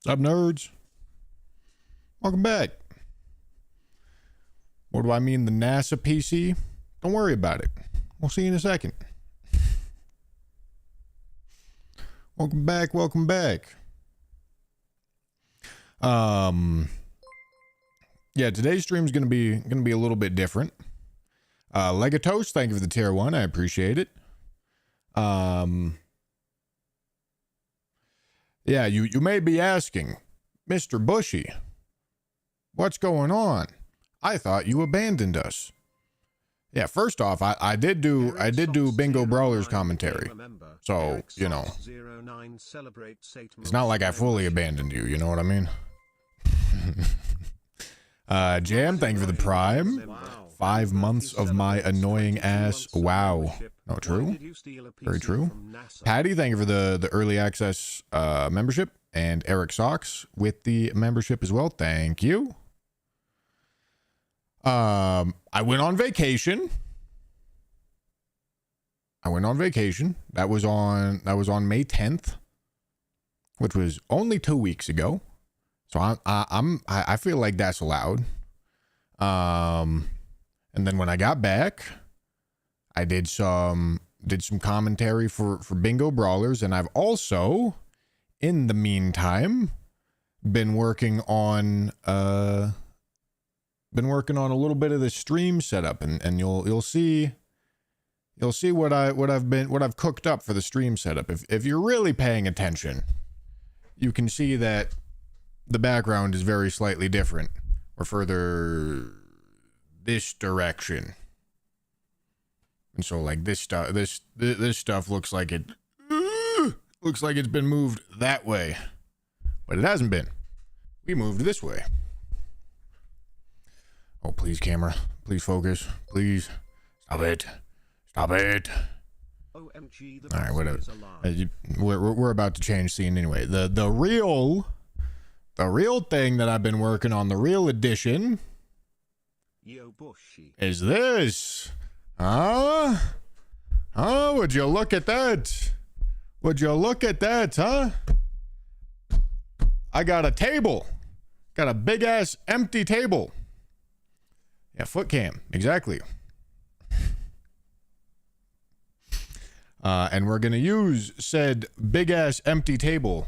What's up, nerds? Welcome back. What do I mean, the NASA PC? Don't worry about it. We'll see you in a second. Welcome back, welcome back. Yeah, today's stream is gonna be a little bit different. Legatos, thank you for the tier 1. I appreciate it. Yeah, you may be asking, Mr. Bushy, what's going on? I thought you abandoned us. Yeah, first off, I did do Bingo Brawler's commentary. So, you know, it's not like I fully abandoned you, you know what I mean? Jam, thank you for the prime. 5 months of my annoying ass. Wow. No, true. Very true. Patty, thank you for the early access membership. And Eric Socks with the membership as well. Thank you. I went on vacation. That was on May 10th, which was only 2 weeks ago. So I feel like that's allowed. And then when I got back, I did some commentary for Bingo Brawlers, and I've also, in the meantime, been working on a little bit of the stream setup, and you'll see what I've cooked up for the stream setup. If you're really paying attention, you can see that the background is very slightly different, or further this direction. And so like this stuff looks like it's been moved that way, but it hasn't been. We moved this way. Oh, please, camera. Please focus. Please. Stop it. Stop it. OMG, all right, whatever. We're about to change scene anyway. The real thing that I've been working on, the real edition, is this. Huh? Would you look at that? Would you look at that, huh? I got a table. Got a big ass empty table. Yeah, foot cam. Exactly. And we're going to use said big ass empty table.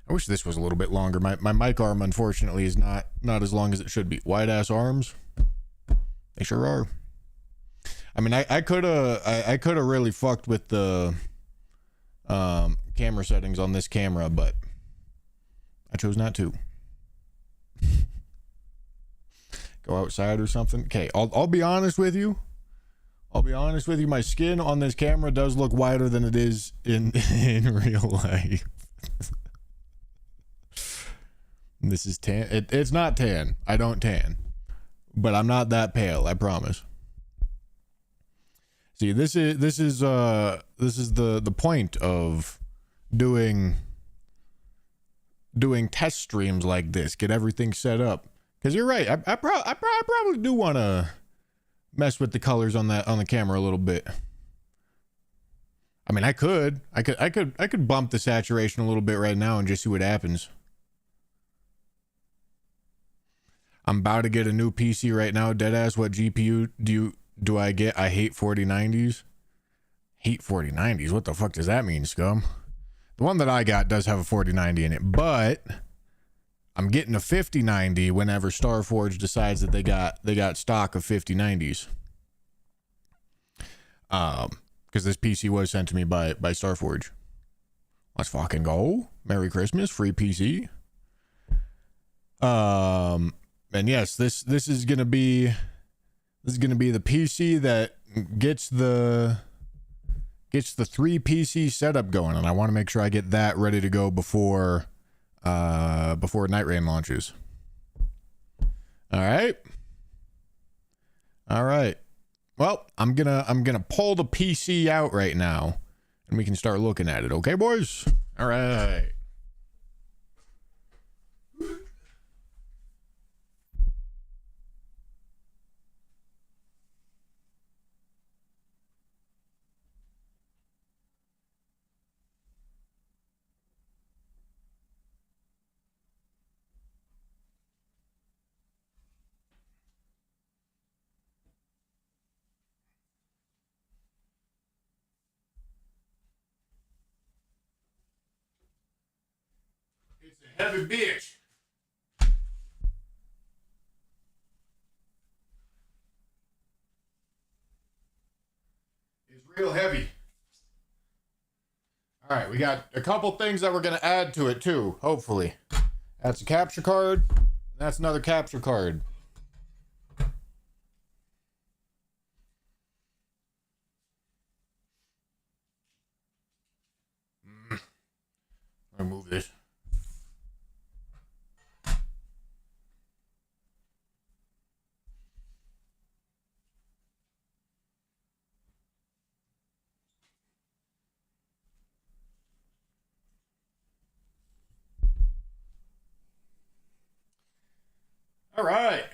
I wish this was a little bit longer. My mic arm, unfortunately, is not as long as it should be. Wide ass arms. They sure are. I mean, I could have really fucked with the camera settings on this camera, but I chose not to. Go outside or something. Okay, I'll be honest with you. My skin on this camera does look wider than it is in real life. This is tan. It's not tan. I don't tan, but I'm not that pale. I promise. See, this is the point of doing test streams like this. Get everything set up. Because you're right. I probably do want to mess with the colors on the camera a little bit. I mean, I could bump the saturation a little bit right now and just see what happens. I'm about to get a new PC right now. Deadass, what GPU do I get? I hate 4090s. Hate 4090s? What the fuck does that mean, scum? The one that I got does have a 4090 in it, but I'm getting a 5090 whenever Starforge decides that they got stock of 5090s. Because this PC was sent to me by Starforge. Let's fucking go. Merry Christmas, free PC. And yes, this is gonna be the PC that gets the 3 PC setup going, and I want to make sure I get that ready to go before Night Rain launches. All right. Well, I'm gonna pull the PC out right now, and we can start looking at it. Okay, boys. All right. Heavy bitch. It's real heavy. All right, we got a couple things that we're going to add to it too, hopefully. That's a capture card. That's another capture card. Let me move this. All right.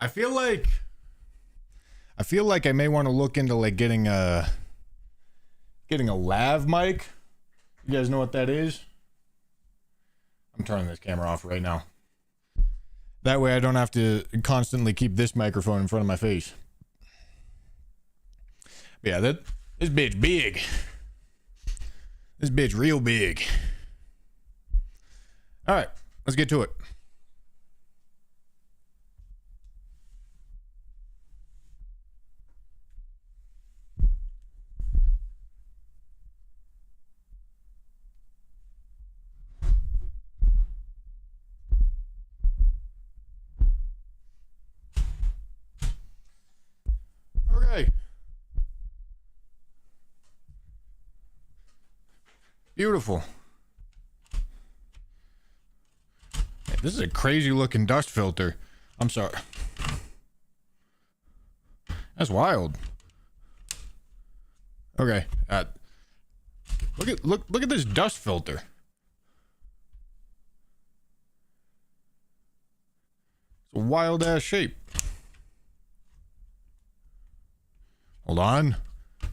I feel like I may want to look into like getting a lav mic. You guys know what that is? I'm turning this camera off right now. That way I don't have to constantly keep this microphone in front of my face. But yeah, this bitch big. This bitch real big. All right, let's get to it. Okay. Beautiful. This is a crazy looking dust filter. I'm sorry. That's wild. Okay. Look at this dust filter. It's a wild ass shape. Hold on.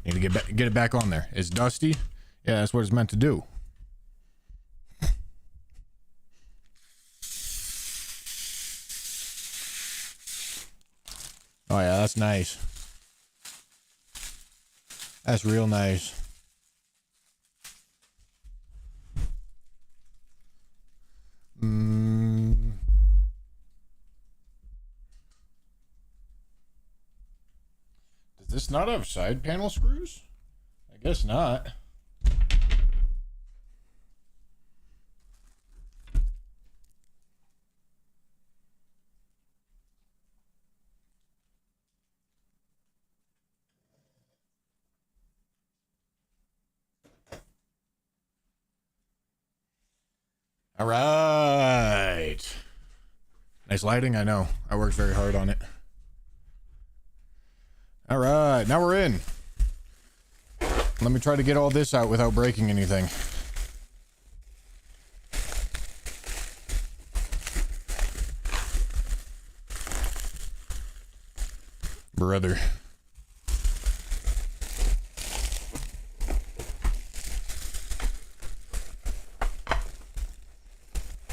Need to get it back on there. It's dusty. Yeah, that's what it's meant to do. Oh yeah, that's nice. That's real nice. Does this not have side panel screws? I guess not. All right. Nice lighting, I know. I worked very hard on it. All right, now we're in. Let me try to get all this out without breaking anything. Brother.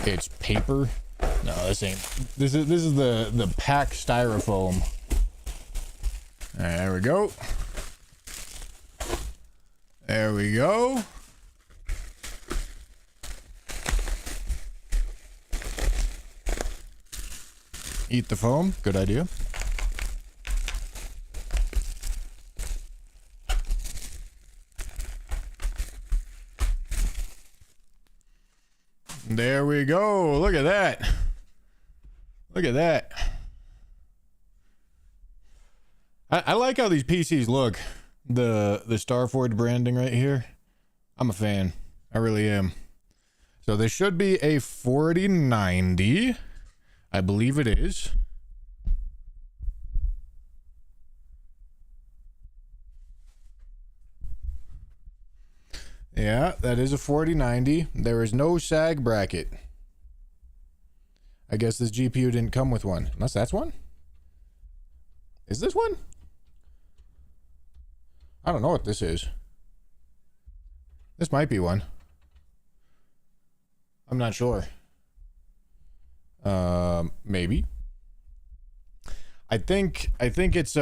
It's paper. No, this ain't. This is the pack styrofoam. All right, there we go. There we go. Eat the foam. Good idea. There we go. Look at that. Look at that. I like how these PCs look. The Starforge branding right here. I'm a fan. I really am. So this should be a 4090. I believe it is. Yeah, that is a 4090. There is no sag bracket. I guess this GPU didn't come with one. Unless that's one? Is this one? I don't know what this is. This might be one. I'm not sure. Maybe. I think it's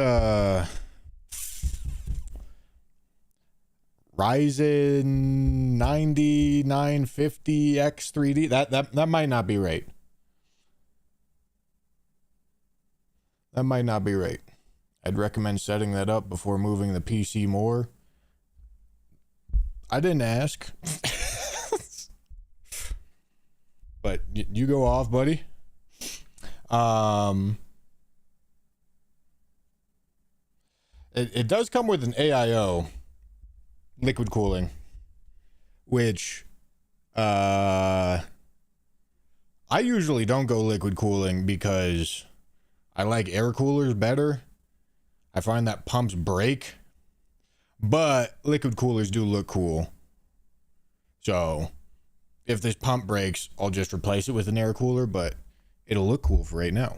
Ryzen 9950X3D. That might not be right. That might not be right. I'd recommend setting that up before moving the PC more. I didn't ask. But you go off, buddy. It does come with an AIO liquid cooling, which I usually don't go liquid cooling because I like air coolers better. I find that pumps break, but liquid coolers do look cool. So if this pump breaks, I'll just replace it with an air cooler, but it'll look cool for right now.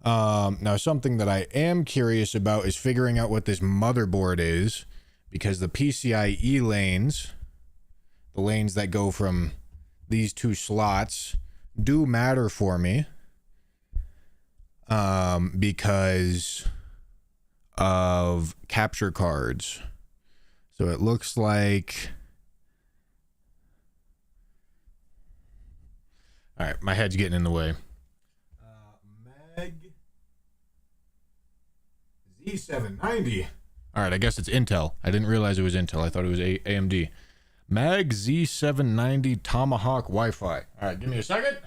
Now something that I am curious about is figuring out what this motherboard is, because the PCIe lanes, the lanes that go from these two slots, do matter for me. Because of capture cards. So it looks like... All right, my head's getting in the way. Mag Z790. All right, I guess it's Intel. I didn't realize it was Intel. I thought it was AMD. Mag Z790 Tomahawk Wi-Fi. All right, give me a second.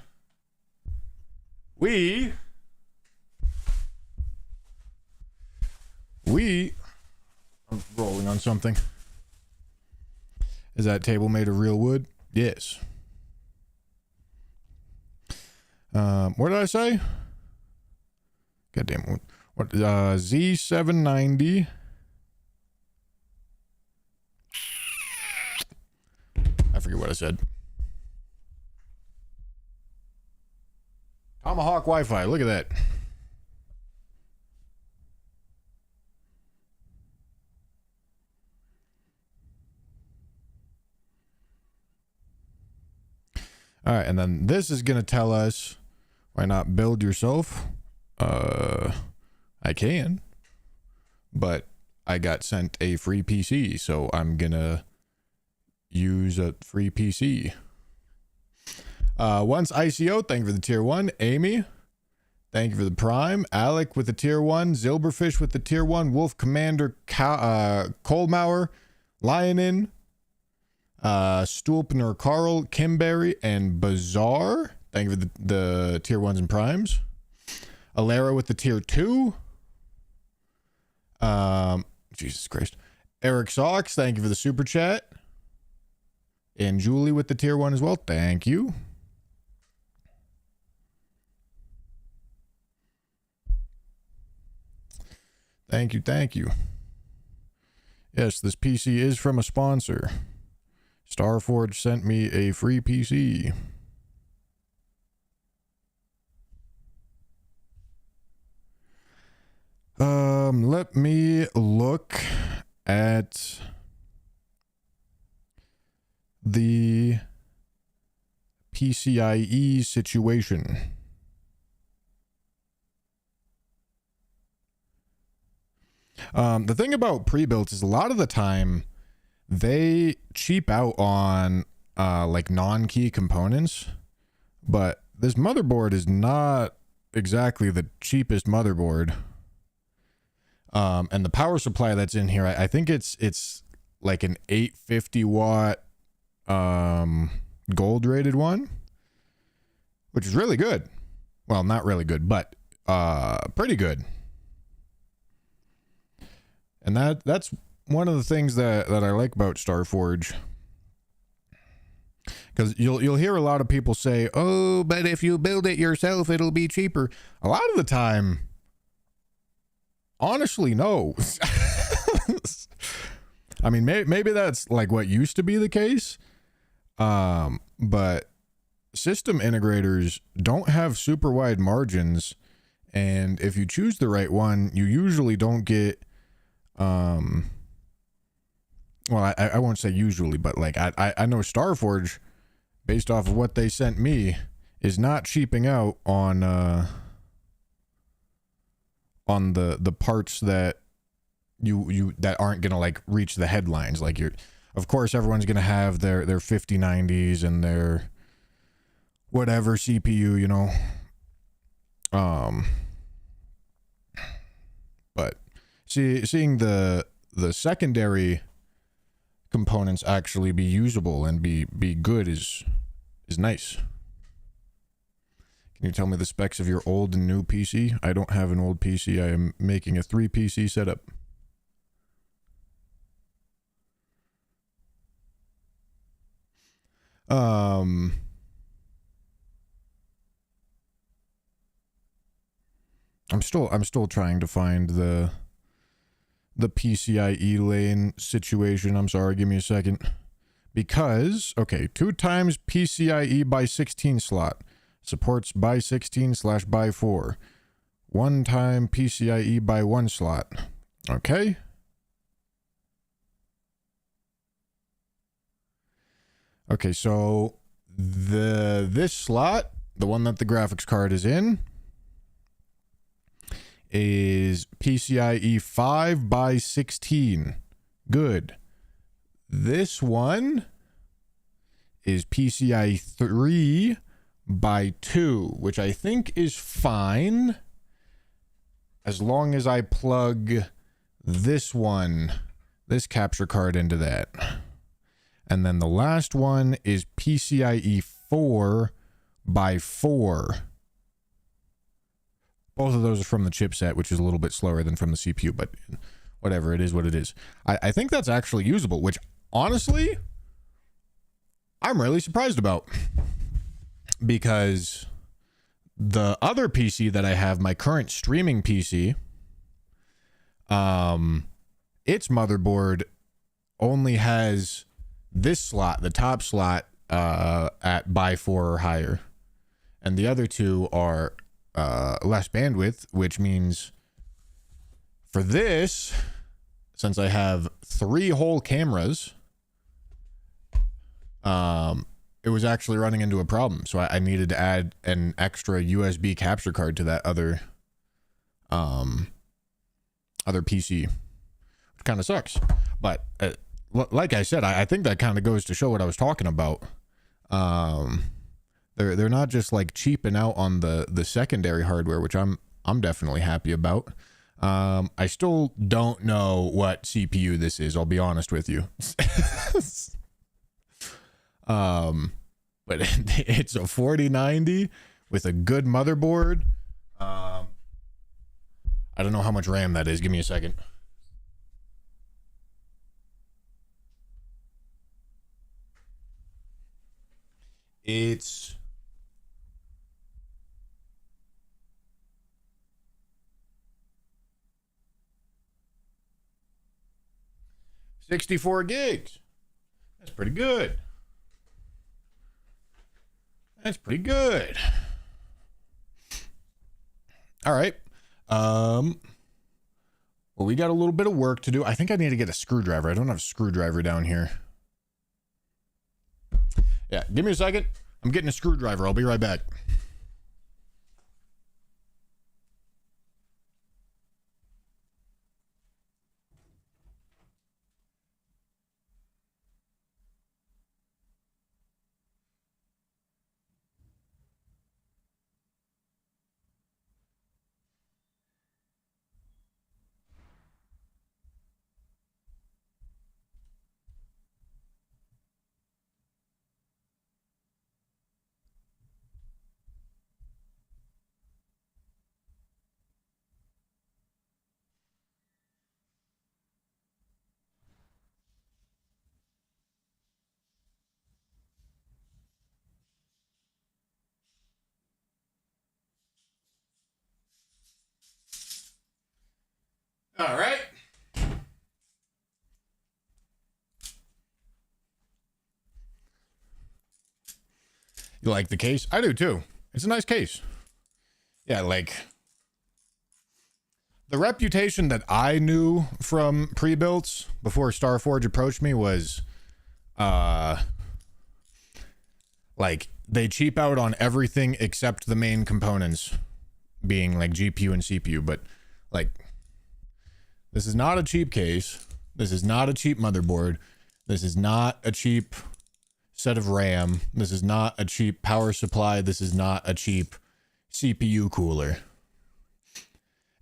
I'm rolling on something. Is that table made of real wood? Yes. What did I say? Goddamn. What? Z790. I forget what I said. Tomahawk Wi-Fi. Look at that. All right, and then this is going to tell us, why not build yourself? I can, but I got sent a free PC, so I'm going to use a free PC. Once ICO, thank you for the tier 1. Amy, thank you for the prime. Alec with the tier 1. Zilberfish with the tier 1. Wolf Commander Colmauer. Lionin. Stulpner Carl, Kimberry, and Bazaar. Thank you for the tier 1s and primes. Alera with the tier 2. Jesus Christ. Eric Socks, thank you for the super chat. And Julie with the tier 1 as well. Thank you. Thank you, thank you. Yes, this PC is from a sponsor. Starforge sent me a free PC. Let me look at the PCIe situation. The thing about pre-builts is a lot of the time they cheap out on like non-key components, but this motherboard is not exactly the cheapest motherboard. And the power supply that's in here, I think it's like an 850 watt gold rated one, which is really good. Well, not really good, but pretty good. And that's one of the things that I like about Starforge. Because you'll hear a lot of people say, oh, but if you build it yourself, it'll be cheaper. A lot of the time, honestly, no. I mean, maybe that's like what used to be the case. But system integrators don't have super wide margins. And if you choose the right one, you usually don't get... well, I won't say usually, but like I know Starforge, based off of what they sent me, is not cheaping out on the parts that you that aren't gonna like reach the headlines. Like you're, of course, everyone's gonna have their 5090s and their whatever CPU, you know. But seeing the secondary components actually be usable and be good is nice. Can you tell me the specs of your old and new PC? I don't have an old PC. I am making a 3 PC setup. I'm still trying to find the PCIe lane situation. I'm sorry, give me a second. Because, okay, 2 times PCIe by 16 slot. Supports by 16/by 4. 1 time PCIe by 1 slot. Okay. Okay, so this slot, the one that the graphics card is in, is PCIe 5 by 16. Good. This one is PCIe 3 by 2, which I think is fine as long as I plug this capture card into that. And then the last one is PCIe 4 by 4. Both of those are from the chipset, which is a little bit slower than from the CPU, but whatever, it is what it is. I think that's actually usable, which honestly, I'm really surprised about. Because the other PC that I have, my current streaming PC, its motherboard only has this slot, the top slot, at by 4 or higher. And the other two are less bandwidth, which means for this, since I have 3 whole cameras, it was actually running into a problem. So I needed to add an extra USB capture card to that other PC, which kind of sucks. But like I said, I think that kind of goes to show what I was talking about. They're not just like cheaping out on the secondary hardware, which I'm definitely happy about. I still don't know what CPU this is, I'll be honest with you. But it's a 4090 with a good motherboard. I don't know how much RAM that is. Give me a second. It's 64 gigs. That's pretty good. That's pretty good. All right. Well, we got a little bit of work to do. I think I need to get a screwdriver. I don't have a screwdriver down here. Yeah, give me a second. I'm getting a screwdriver. I'll be right back. All right. You like the case? I do too. It's a nice case. Yeah, like the reputation that I knew from pre-builts before Starforge approached me was like they cheap out on everything except the main components being like GPU and CPU, but like This is not a cheap case. This is not a cheap motherboard. This is not a cheap set of RAM. This is not a cheap power supply. This is not a cheap CPU cooler.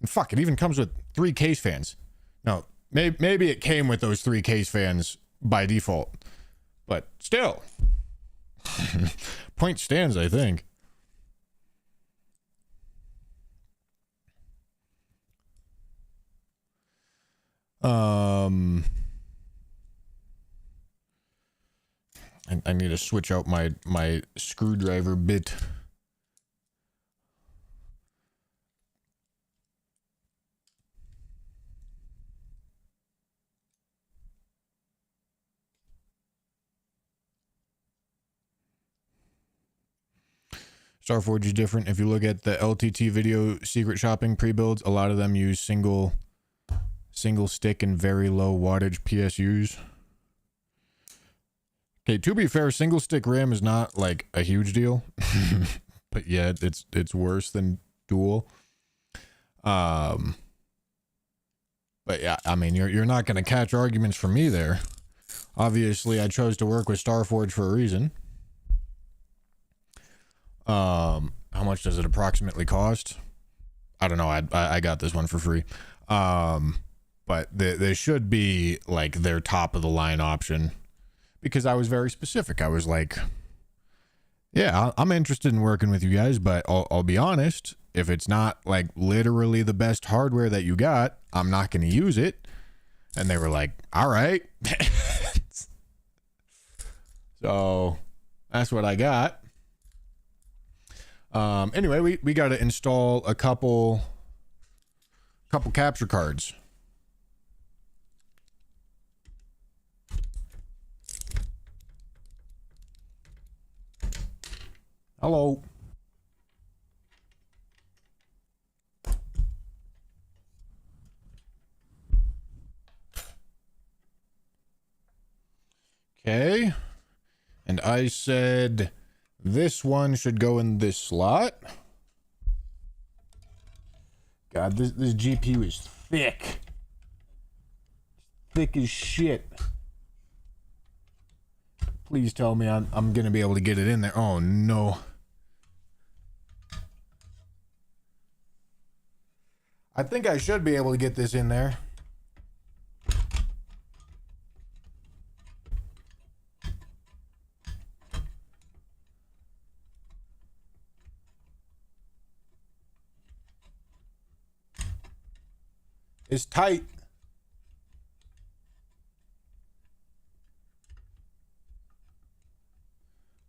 And fuck, it even comes with 3 case fans. Now, maybe it came with those 3 case fans by default. But still. Point stands, I think. I need to switch out my screwdriver bit. Starforge is different. If you look at the LTT video secret shopping pre-builds, a lot of them use single stick and very low wattage PSUs. Okay, to be fair, single stick RAM is not like a huge deal, but yeah, it's worse than dual. But yeah, I mean, you're not gonna catch arguments from me there. Obviously, I chose to work with Starforge for a reason. How much does it approximately cost? I don't know. I got this one for free. But they should be like their top of the line option. Because I was very specific. I was like, yeah, I'm interested in working with you guys, but I'll be honest, if it's not like literally the best hardware that you got, I'm not going to use it. And they were like, all right. So that's what I got. Anyway, we got to install a couple capture cards. Hello. Okay. And I said this one should go in this slot. God, this GPU is thick. Thick as shit. Please tell me I'm gonna be able to get it in there. Oh no. I think I should be able to get this in there. It's tight.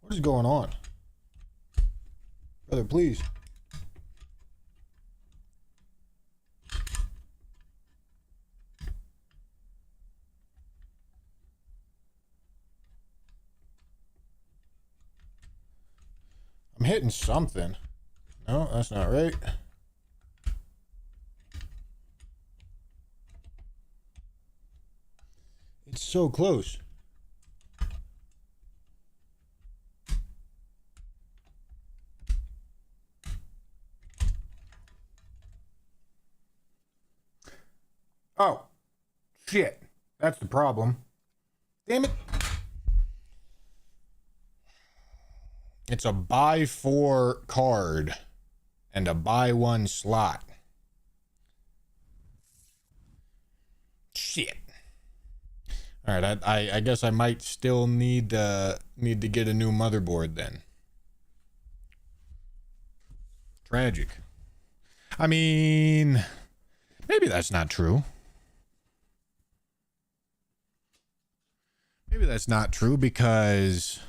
What is going on? Brother, please. I'm hitting something. No, that's not right. It's so close. Oh, shit. That's the problem. Damn it. It's a buy 4 card and a buy 1 slot. Shit. All right, I guess I might still need to get a new motherboard then. Tragic. I mean, maybe that's not true. Maybe that's not true because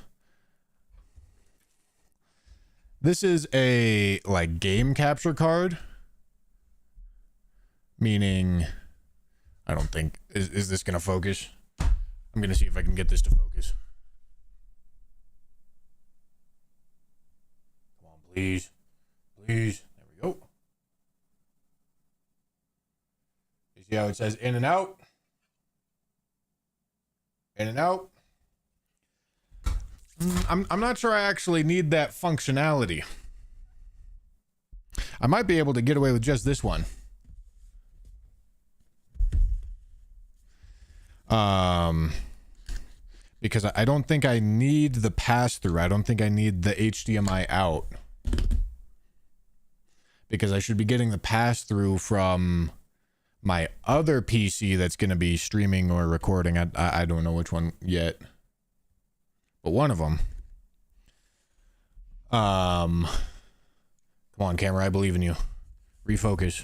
this is a like game capture card, meaning I don't think is this gonna focus? I'm gonna see if I can get this to focus. Come on, please, please. There we go. You see how it says in and out? In and out. I'm not sure I actually need that functionality. I might be able to get away with just this one. Because I don't think I need the pass-through. I don't think I need the HDMI out. Because I should be getting the pass-through from my other PC that's going to be streaming or recording. I don't know which one yet. But one of them. Come on, camera. I believe in you. Refocus.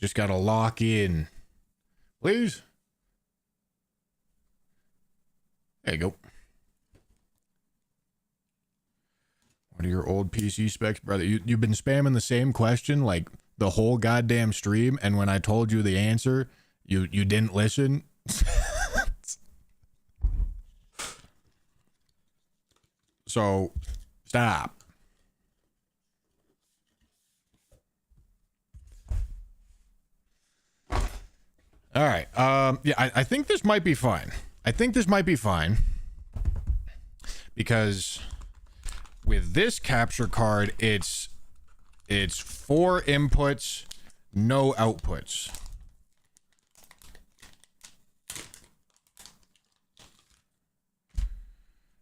Just got to lock in. Please. There you go. What are your old PC specs, brother? You've been spamming the same question like the whole goddamn stream, and when I told you the answer, you didn't listen. So, stop. All right. Yeah, I think this might be fine. I think this might be fine because with this capture card, it's 4 inputs, no outputs.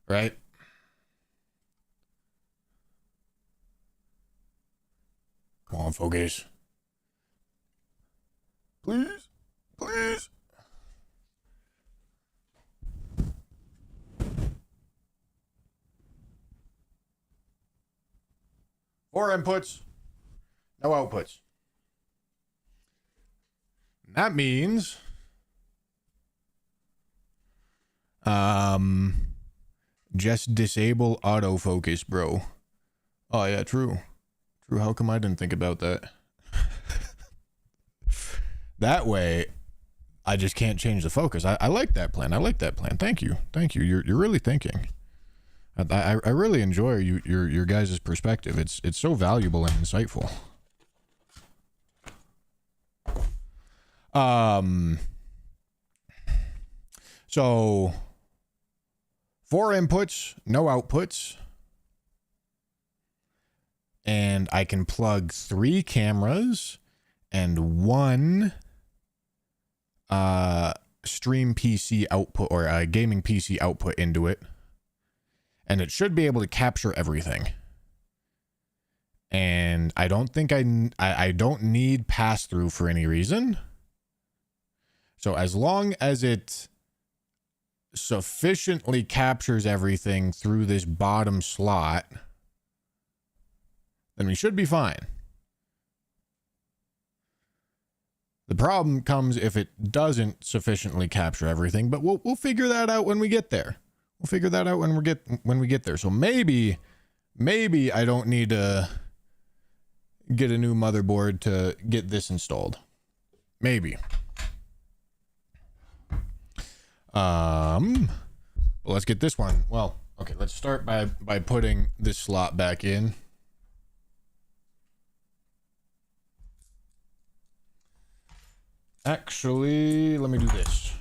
Right? Come on, focus. Please. Please. Four inputs, no outputs. That means just disable autofocus, bro. Oh yeah, true. True. How come I didn't think about that? That way I just can't change the focus. I like that plan. I like that plan. Thank you. Thank you. You're really thinking. I really enjoy your guys' perspective. It's so valuable and insightful. So 4 inputs, no outputs. And I can plug 3 cameras and 1 stream PC output or a gaming PC output into it. And it should be able to capture everything. And I don't think I don't need pass-through for any reason. So as long as it sufficiently captures everything through this bottom slot, then we should be fine. The problem comes if it doesn't sufficiently capture everything, but we'll figure that out when we get there. We'll figure that out when we get there. So maybe I don't need to get a new motherboard to get this installed. Maybe. Well, let's get this one. Well, okay, let's start by putting this slot back in. Actually, let me do this.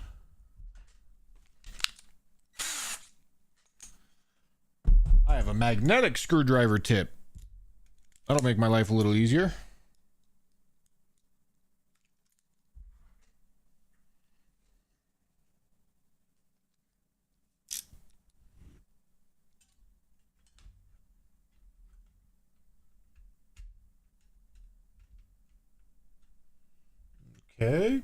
I have a magnetic screwdriver tip. That'll make my life a little easier. Okay.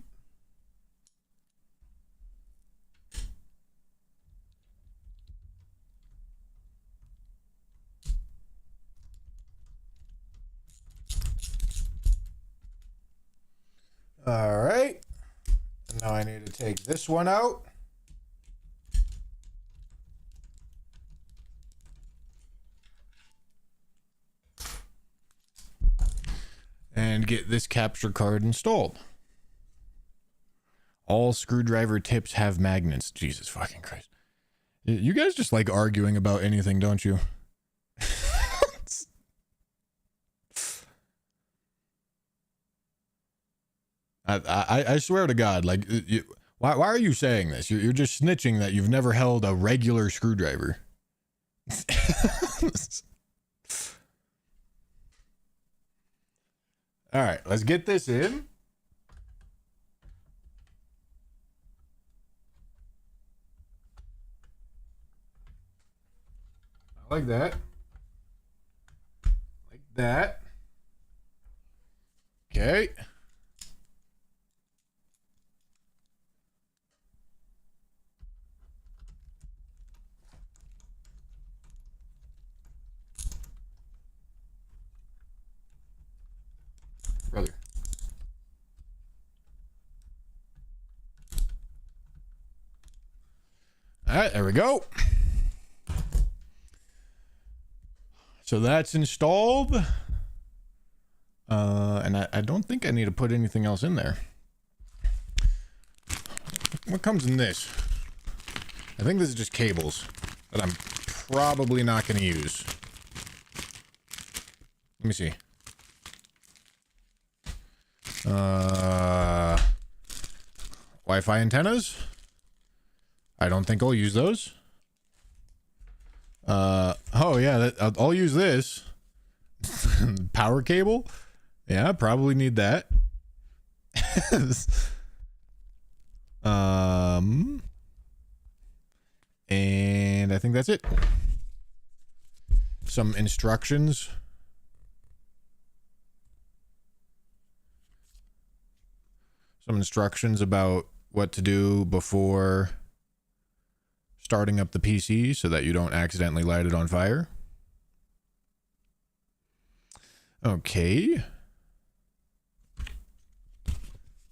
All right. And now I need to take this one out. And get this capture card installed. All screwdriver tips have magnets. Jesus fucking Christ. You guys just like arguing about anything, don't you? I swear to God, like, why are you saying this? You're just snitching that you've never held a regular screwdriver. All right, let's get this in. Like that. Like that. Okay. Brother. All right, there we go. So that's installed. And I don't think I need to put anything else in there. What comes in this? I think this is just cables that I'm probably not going to use. Let me see. Wi-Fi antennas. I don't think I'll use those. Oh yeah, I'll use this. Power cable. Yeah, probably need that. And I think that's it. Some instructions. Some instructions about what to do before starting up the PC so that you don't accidentally light it on fire. Okay.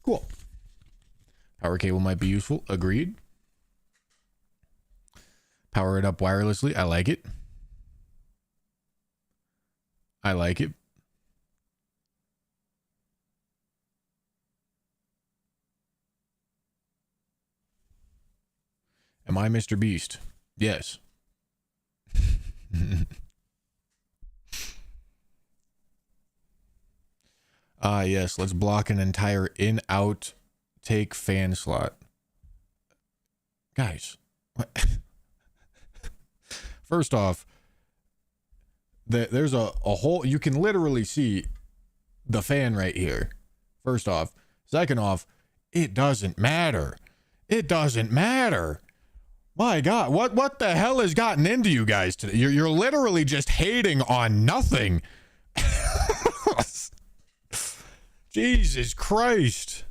Cool. Power cable might be useful. Agreed. Power it up wirelessly. I like it. I like it. Am I Mr. Beast? Yes. Yes, let's block an entire in-out take fan slot. Guys, what? First off, there's a whole, you can literally see the fan right here. First off. Second off, it doesn't matter. It doesn't matter. My God, what the hell has gotten into you guys today? You're literally just hating on nothing. Jesus Christ.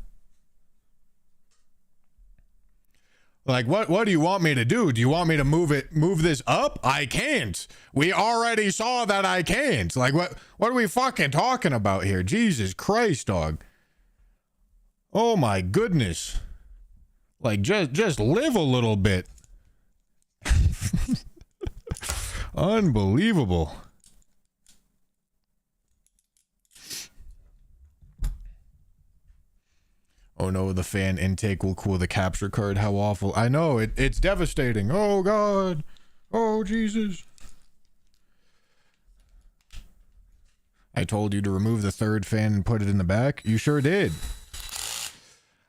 Like, what do you want me to do? Do you want me to move this up? I can't. We already saw that I can't. Like, what are we fucking talking about here? Jesus Christ, dog. Oh my goodness. Like, just live a little bit. Unbelievable. Oh no, the fan intake will cool the capture card. How awful. I know, it's devastating. Oh God. Oh Jesus. I told you to remove the third fan and put it in the back. You sure did.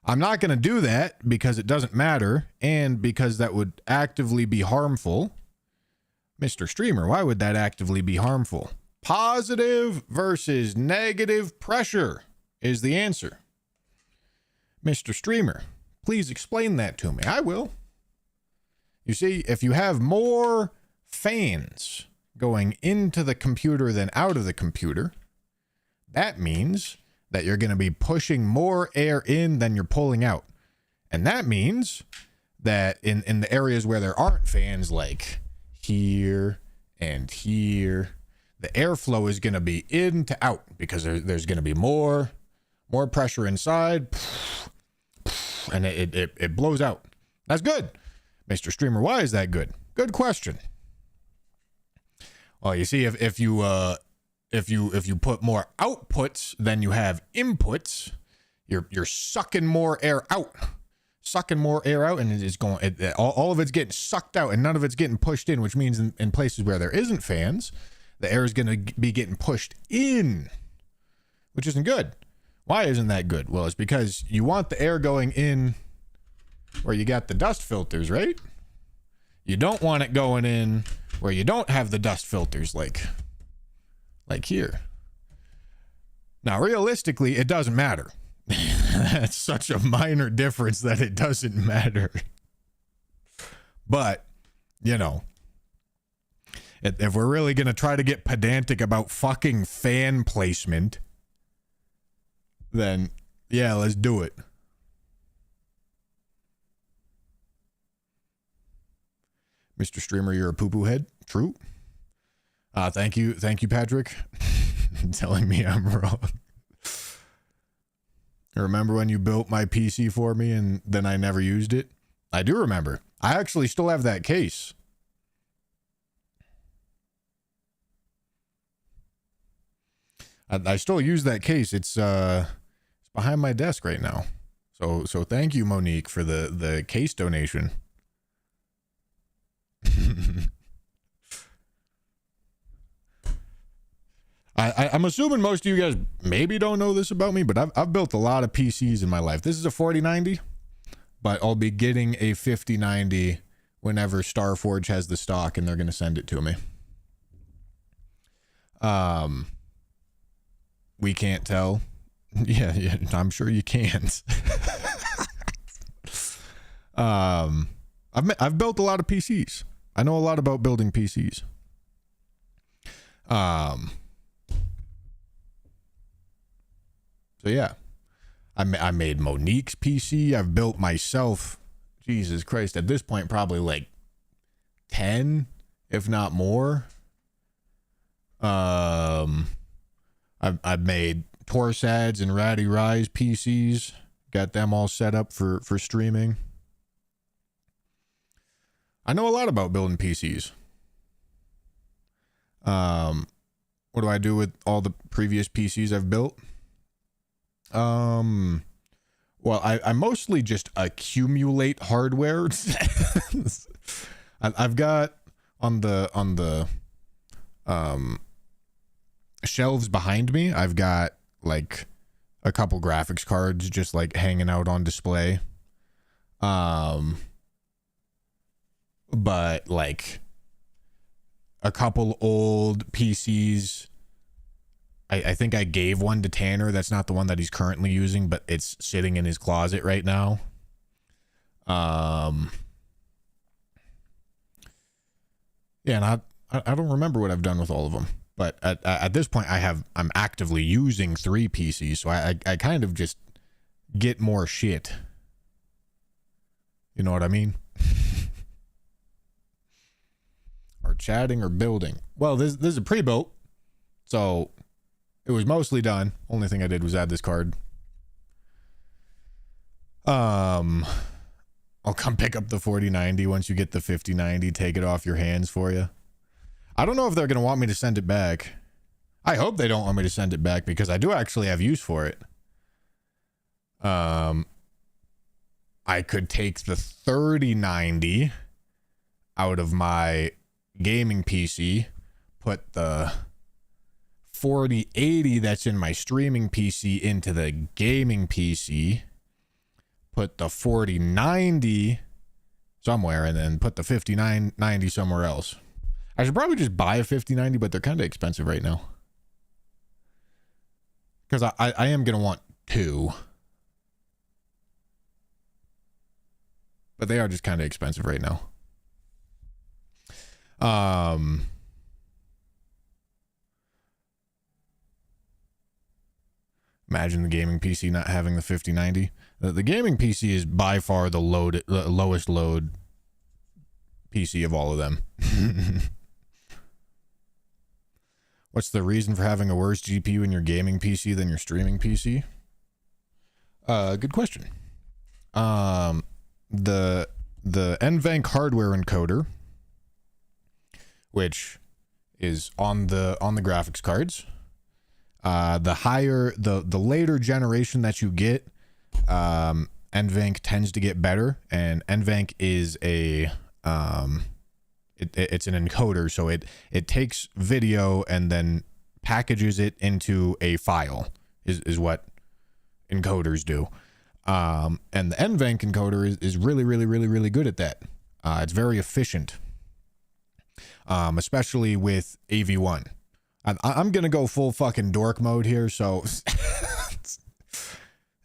I'm not going to do that because it doesn't matter and because that would actively be harmful. Mr. Streamer, why would that actively be harmful? Positive versus negative pressure is the answer. Mr. Streamer, please explain that to me. I will. You see, if you have more fans going into the computer than out of the computer, that means that you're going to be pushing more air in than you're pulling out. And that means that in the areas where there aren't fans, like here and here, the airflow is going to be in to out because there's going to be more pressure inside, and it blows out. That's good. Mr. Streamer, why is that good? Good question. Well, you see, if you put more outputs than you have inputs, you're sucking more air out. And it is going, all of it's getting sucked out and none of it's getting pushed in, which means in places where there isn't fans, the air is going to be getting pushed in, which isn't good. Why isn't that good? Well, it's because you want the air going in where you got the dust filters, right? You don't want it going in where you don't have the dust filters, like here. Now, realistically, it doesn't matter. That's such a minor difference that it doesn't matter. But, you know, If we're really going to try to get pedantic about fucking fan placement, then yeah, let's do it. Mr. Streamer, you're a poo-poo head. True. Thank you, Patrick, telling me I'm wrong. Remember when you built my PC for me and then I never used it? I do remember. I actually still have that case. I still use that case. It's behind my desk right now. So thank you, Monique, for the case donation. I'm assuming most of you guys maybe don't know this about me, but I've built a lot of PCs in my life. This is a 4090, but I'll be getting a 5090 whenever Starforge has the stock and they're going to send it to me. We can't tell. Yeah, I'm sure you can't. I've built a lot of PCs. I know a lot about building PCs. So yeah, I made Monique's PC. I've built myself, Jesus Christ, at this point probably like 10, if not more. I've made Torsads and Ratty Rise PCs. Got them all set up for streaming. I know a lot about building PCs. What do I do with all the previous PCs I've built? Well, I mostly just accumulate hardware. I've got on the shelves behind me, I've got like a couple graphics cards just like hanging out on display. But like a couple old PCs. I think I gave one to Tanner. That's not the one that he's currently using, but it's sitting in his closet right now. Yeah, and I don't remember what I've done with all of them. But at this point, I'm actively using 3 PCs, so I kind of just get more shit. You know what I mean? Or chatting or building. Well, this is a pre-built, so it was mostly done. Only thing I did was add this card. I'll come pick up the 4090 once you get the 5090. Take it off your hands for you. I don't know if they're going to want me to send it back. I hope they don't want me to send it back because I do actually have use for it. I could take the 3090 out of my gaming PC, put the 4080 that's in my streaming PC into the gaming PC, put the 4090 somewhere, and then put the 5990 somewhere else. I should probably just buy a 5090, but they're kind of expensive right now. Because I am going to want 2. But they are just kind of expensive right now. Imagine the gaming PC not having the 5090. The gaming PC is by far the lowest load PC of all of them. What's the reason for having a worse GPU in your gaming PC than your streaming PC? Good question. The NVENC hardware encoder, which is on the graphics cards. The later generation that you get, NVENC tends to get better, and NVENC is it's an encoder, so it takes video and then packages it into a file is what encoders do. And the NVENC encoder is really, really, really, really good at that. It's very efficient, especially with AV1. I'm going to go full fucking dork mode here, so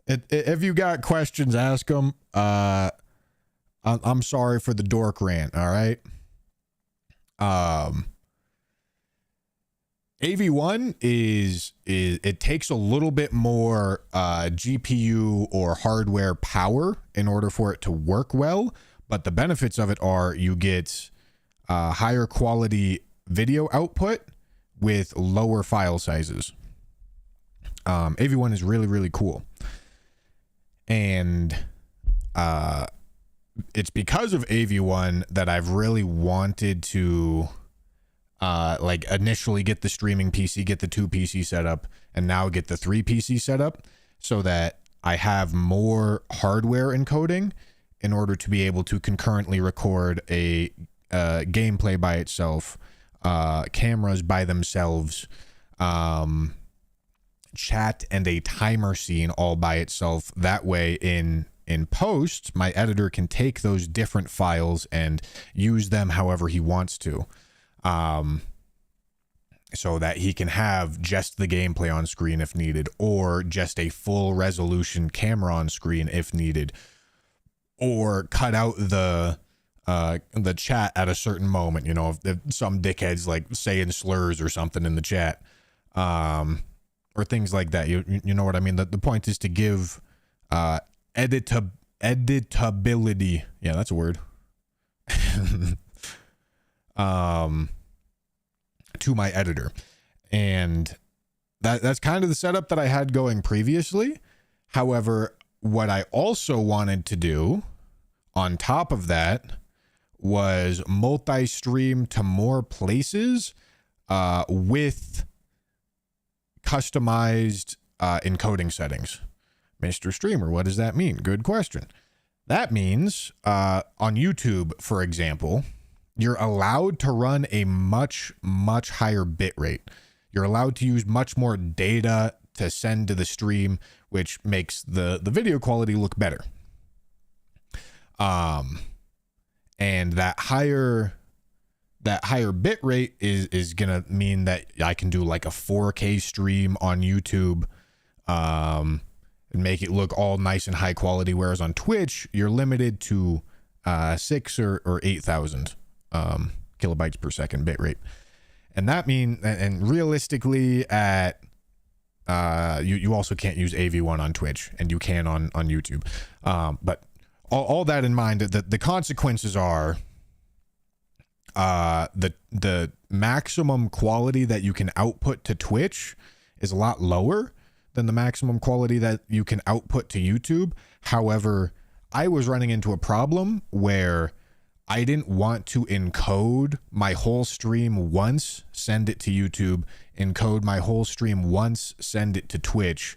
if you got questions, ask them. I'm sorry for the dork rant, all right? AV1 is it takes a little bit more GPU or hardware power in order for it to work well, but the benefits of it are you get higher quality video output with lower file sizes. AV1 is really, really cool. And it's because of AV1 that I've really wanted to like initially get the streaming PC, get the 2 PC setup, and now get the 3 PC setup so that I have more hardware encoding in order to be able to concurrently record a gameplay by itself, cameras by themselves, chat and a timer scene all by itself. That way in post, my editor can take those different files and use them however he wants to. So that he can have just the gameplay on screen if needed, or just a full resolution camera on screen if needed, or cut out the chat at a certain moment, you know, if some dickhead's like saying slurs or something in the chat, or things like that. You know what I mean? The point is to give editability. Yeah, that's a word. To my editor. And that's kind of the setup that I had going previously. However, what I also wanted to do on top of that was multi-stream to more places with customized encoding settings. Mr. Streamer, what does that mean? Good question. That means on YouTube, for example, you're allowed to run a much, much higher bit rate. You're allowed to use much more data to send to the stream, which makes the video quality look better. And that higher bit rate is gonna mean that I can do like a 4K stream on YouTube, and make it look all nice and high quality. Whereas on Twitch, you're limited to 6,000 or 8,000 kilobytes per second bit rate. And that means, and realistically at, you also can't use AV1 on Twitch, and you can on YouTube. But all that in mind, the consequences are, the maximum quality that you can output to Twitch is a lot lower than the maximum quality that you can output to YouTube. However, I was running into a problem where I didn't want to encode my whole stream once, send it to YouTube, encode my whole stream once, send it to Twitch,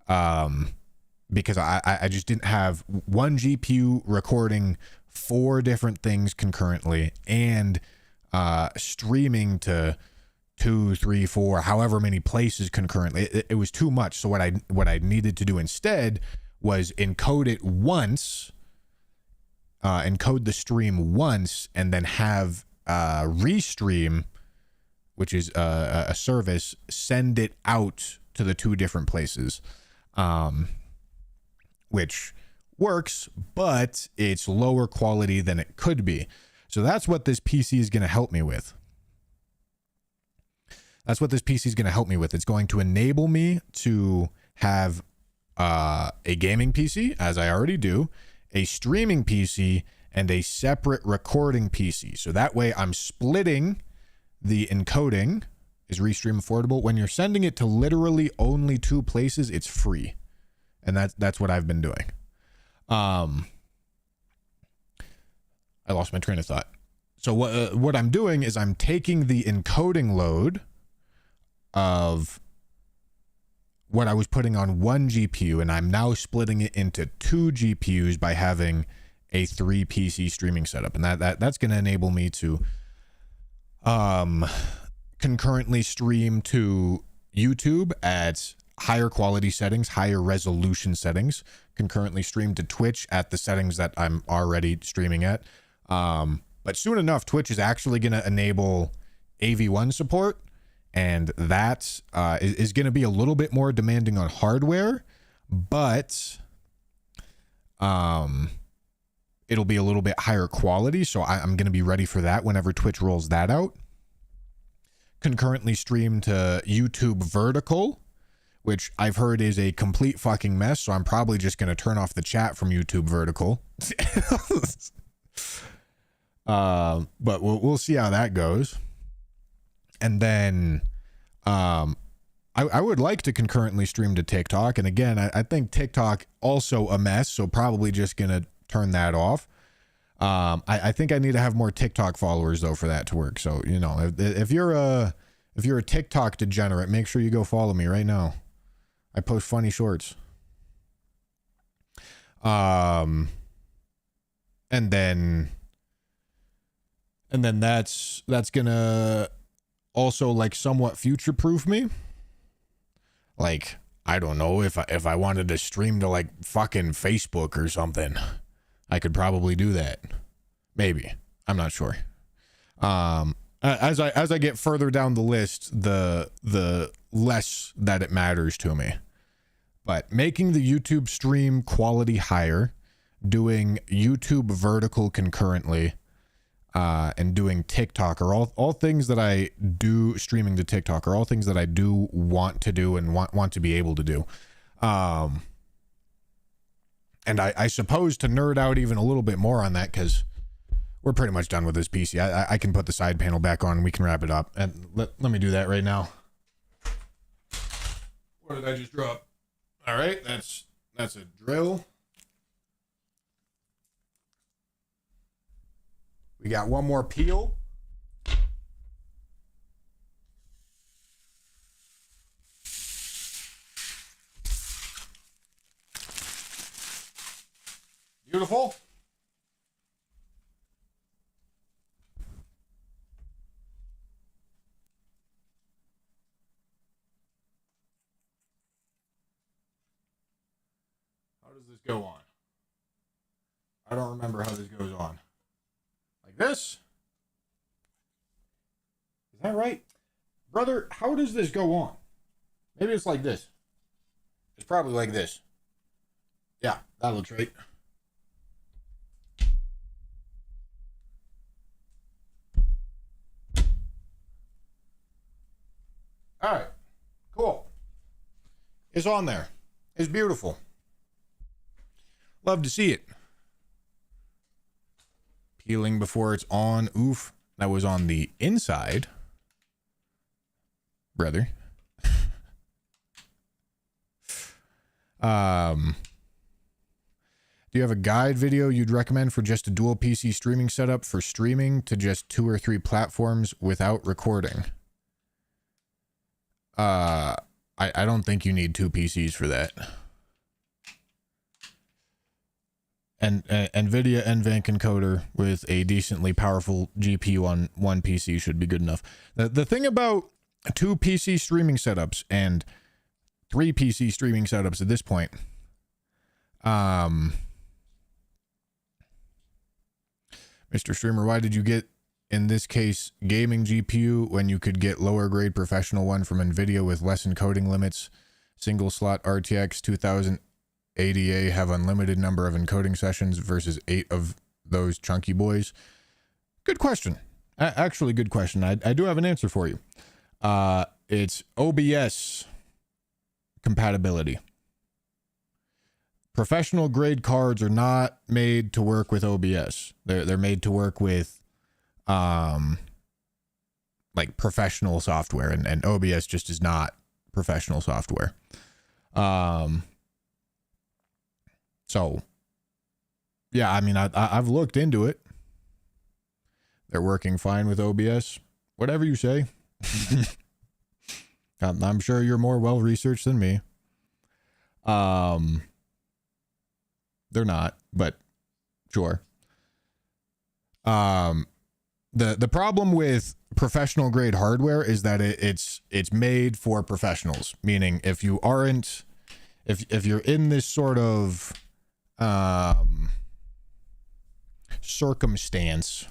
because I just didn't have one GPU recording 4 different things concurrently and streaming to 2, 3, 4, however many places concurrently. It was too much. So what I needed to do instead was encode it once, encode the stream once, and then have Restream, which is a service, send it out to the 2 different places, which works, but it's lower quality than it could be. So that's what this PC is going to help me with. It's going to enable me to have a gaming PC, as I already do, a streaming PC, and a separate recording PC. So that way I'm splitting the encoding. Is Restream affordable? When you're sending it to literally only 2 places, it's free. And that's what I've been doing. I lost my train of thought. So what I'm doing is I'm taking the encoding load of what I was putting on 1 GPU, and I'm now splitting it into 2 GPUs by having a 3 PC streaming setup. And that's going to enable me to concurrently stream to YouTube at higher quality settings, higher resolution settings, concurrently stream to Twitch at the settings that I'm already streaming at. But soon enough, Twitch is actually going to enable AV1 support, and that is going to be a little bit more demanding on hardware, but it'll be a little bit higher quality. So I'm going to be ready for that whenever Twitch rolls that out. concurrently stream to YouTube Vertical, which I've heard is a complete fucking mess. So I'm probably just going to turn off the chat from YouTube Vertical. But we'll see how that goes. And then I would like to concurrently stream to TikTok. And again, I think TikTok also a mess. So probably just going to turn that off. I think I need to have more TikTok followers though for that to work. So, you know, if you're a TikTok degenerate, make sure you go follow me right now. I post funny shorts. And then that's gonna also like somewhat future proof me. Like, I don't know, if I wanted to stream to like fucking Facebook or something, I could probably do that. Maybe. I'm not sure. As I get further down the list, the less that it matters to me. But making the YouTube stream quality higher, doing YouTube Vertical concurrently, and doing TikTok are all things that I do. Streaming to TikTok are all things that I do want to do and want to be able to do. And I suppose to nerd out even a little bit more on that, because we're pretty much done with this PC. I can put the side panel back on and we can wrap it up. And let me do that right now. What did I just drop? All right, that's a drill. We got one more peel. Beautiful. How does this go on? I don't remember how this goes on. Like this? Is that right? Brother, how does this go on? Maybe it's like this. It's probably like this. Yeah, that looks right. All right, cool. It's on there. It's beautiful. Love to see it. Peeling before it's on. Oof. That was on the inside. Brother. Do you have a guide video you'd recommend for just a dual PC streaming setup for streaming to just 2 or 3 platforms without recording? I don't think you need 2 PCs for that. And NVIDIA NVENC encoder with a decently powerful GPU on one PC should be good enough. The thing about 2 PC streaming setups and 3 PC streaming setups at this point, Mr. Streamer, why did you get, in this case, gaming GPU when you could get lower grade professional one from NVIDIA with less encoding limits? Single slot RTX 2000 ADA have unlimited number of encoding sessions versus 8 of those chunky boys. Good question. Actually, good question. I do have an answer for you. It's OBS compatibility. Professional grade cards are not made to work with OBS. They're made to work with like professional software, and OBS just is not professional software. So yeah, I mean, I've looked into it. They're working fine with OBS. Whatever you say. I'm sure you're more well researched than me. They're not, but sure. The problem with professional grade hardware is that it's made for professionals, meaning if you aren't, if you're in this sort of circumstance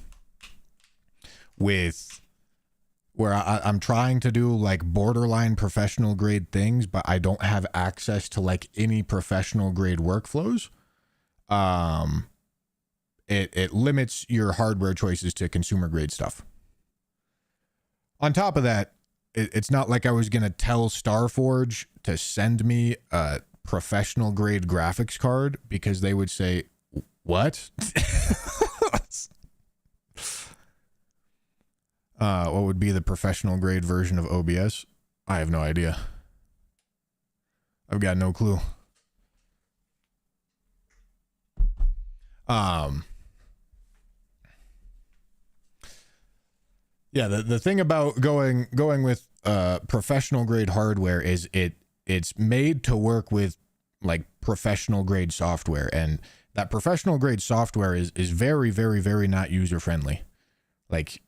with where I'm trying to do like borderline professional grade things, but I don't have access to like any professional grade workflows, it limits your hardware choices to consumer grade stuff. On top of that, it's not like I was gonna tell Starforge to send me a professional grade graphics card because they would say, what? What would be the professional grade version of OBS? I have no idea. I've got no clue. Yeah, the thing about going with professional grade hardware is it's made to work with like professional grade software, and that professional grade software is very, very, very not user friendly. Like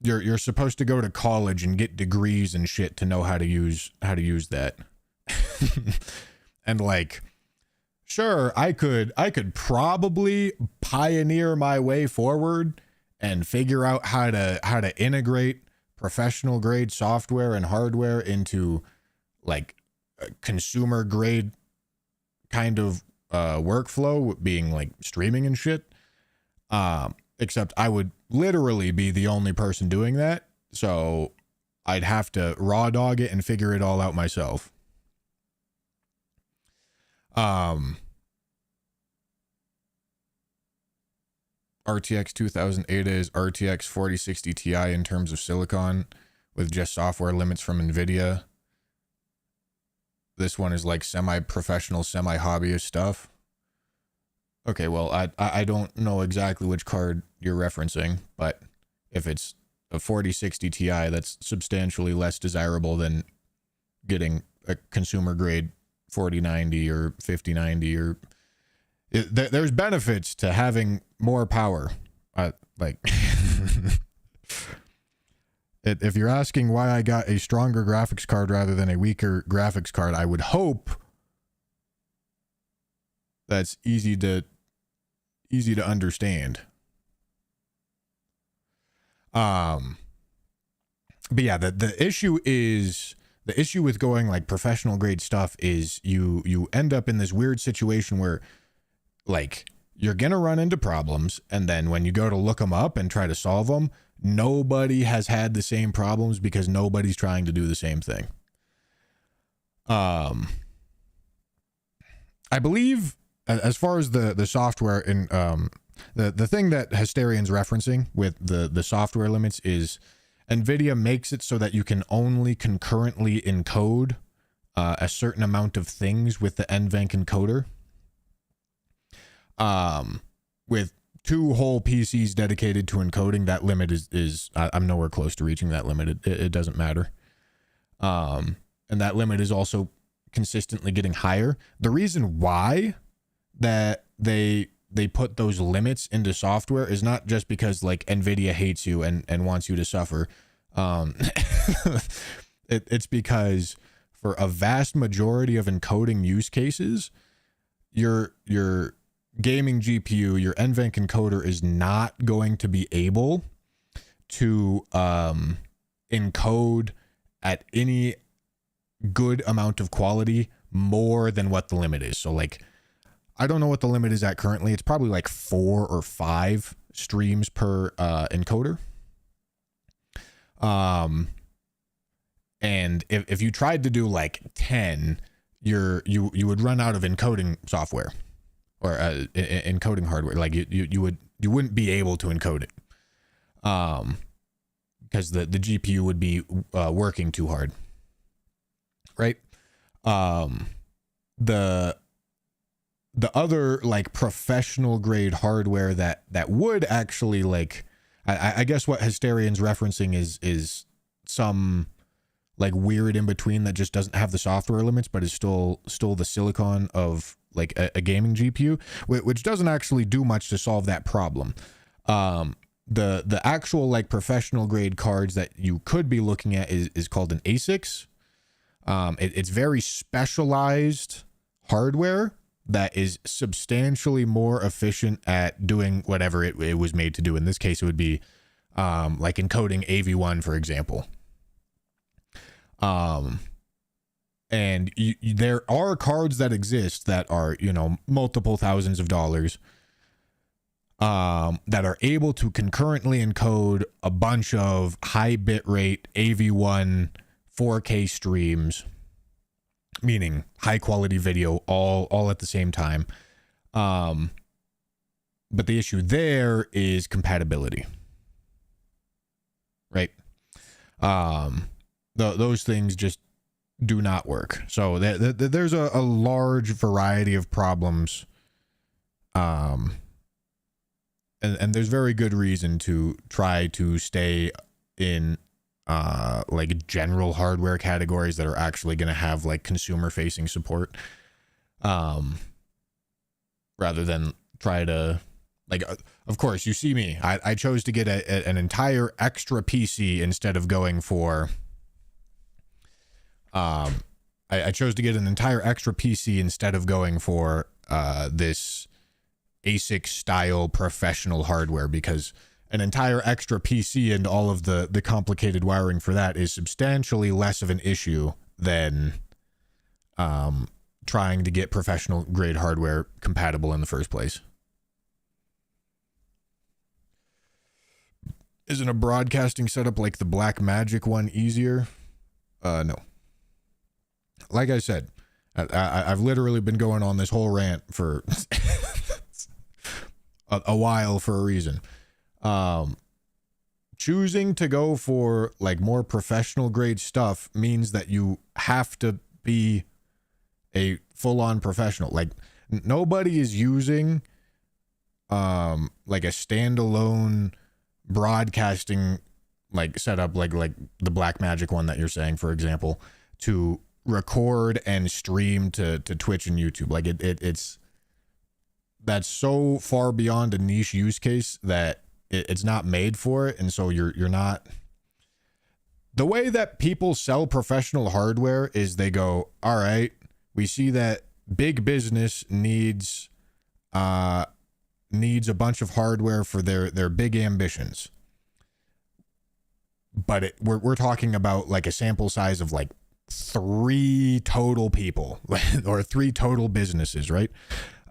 you're supposed to go to college and get degrees and shit to know how to use that. And like, sure, I could probably pioneer my way forward and figure out how to integrate professional grade software and hardware into like a consumer grade kind of workflow, being like streaming and shit. Except I would literally be the only person doing that, so I'd have to raw dog it and figure it all out myself. RTX 2008 is RTX 4060 Ti in terms of silicon, with just software limits from NVIDIA. This one is like semi-professional, semi-hobbyist stuff. Okay, well, I don't know exactly which card you're referencing, but if it's a 4060 Ti, that's substantially less desirable than getting a consumer grade 4090 or 5090 or... there's benefits to having more power. Like, if you're asking why I got a stronger graphics card rather than a weaker graphics card, I would hope that's easy to understand. But yeah, the issue is, the issue with going like professional grade stuff is you end up in this weird situation where like you're gonna run into problems, and then when you go to look them up and try to solve them, nobody has had the same problems because nobody's trying to do the same thing. I believe, as far as the software in the thing that Hysterian's referencing with the software limits is NVIDIA makes it so that you can only concurrently encode a certain amount of things with the NVENC encoder. With 2 whole PCs dedicated to encoding, that limit is I'm nowhere close to reaching that limit. It doesn't matter. And that limit is also consistently getting higher. The reason why that they put those limits into software is not just because like NVIDIA hates you and wants you to suffer. It's because for a vast majority of encoding use cases, your gaming GPU, your NVENC encoder is not going to be able to encode at any good amount of quality more than what the limit is. So like, I don't know what the limit is at currently. It's probably like 4 or 5 streams per encoder. And if you tried to do like 10, you would run out of encoding software or encoding hardware. Like you wouldn't be able to encode it, because the GPU would be working too hard, right? The other like professional grade hardware that would actually like, I guess what Hysterian's referencing is some like weird in between that just doesn't have the software limits, but is still the silicon of like a gaming GPU, which doesn't actually do much to solve that problem. The actual like professional grade cards that you could be looking at is called an ASICs. It's very specialized hardware that is substantially more efficient at doing whatever it was made to do. In this case, it would be like encoding AV1, for example. And there are cards that exist that are, multiple thousands of dollars. that are able to concurrently encode a bunch of high bitrate AV1 4K streams, meaning high quality video all at the same time. But the issue there is compatibility, right? Those things just do not work. So there's a large variety of problems, and there's very good reason to try to stay in like general hardware categories that are actually going to have like consumer facing support, rather than try to like, of course you see me, I chose to get an entire extra PC instead of going for I chose to get an entire extra PC instead of going for this ASIC style professional hardware, because an entire extra PC and all of the complicated wiring for that is substantially less of an issue than trying to get professional grade hardware compatible in the first place. Isn't a broadcasting setup like the Blackmagic one easier? No. Like I said, I've literally been going on this whole rant for a while for a reason. Choosing to go for like more professional grade stuff means that you have to be a full-on professional. Like nobody is using like a standalone broadcasting like setup like the Blackmagic one that you're saying, for example, to record and stream to Twitch and YouTube. Like it's that's so far beyond a niche use case that it's not made for it. And so you're not. The way that people sell professional hardware is they go, all right, we see that big business needs a bunch of hardware for their big ambitions, but we're talking about like a sample size of like 3 total people or 3 total businesses, right?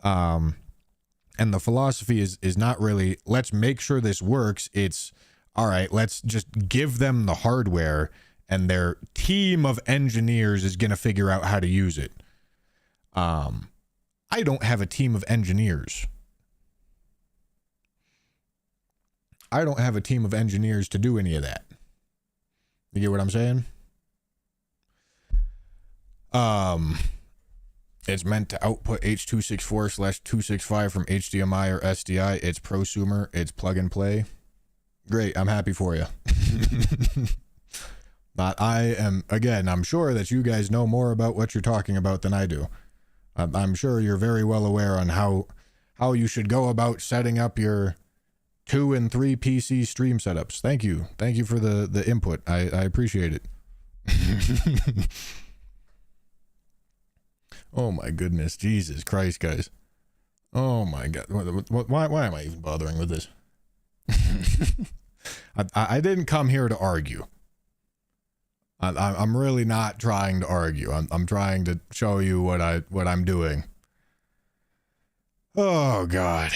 And the philosophy is not really, let's make sure this works. It's, all right, let's just give them the hardware and their team of engineers is going to figure out how to use it. I don't have a team of engineers. I don't have a team of engineers to do any of that. You get what I'm saying? It's meant to output H.264/265 from HDMI or SDI. It's prosumer. It's plug and play. Great. I'm happy for you. But I'm sure that you guys know more about what you're talking about than I do. I'm sure you're very well aware on how you should go about setting up your 2 and 3 PC stream setups. Thank you. Thank you for the input. I appreciate it. Oh my goodness. Jesus Christ, guys. Oh my God. Why am I even bothering with this? I didn't come here to argue. I'm really not trying to argue. I'm trying to show you what I'm doing. Oh God.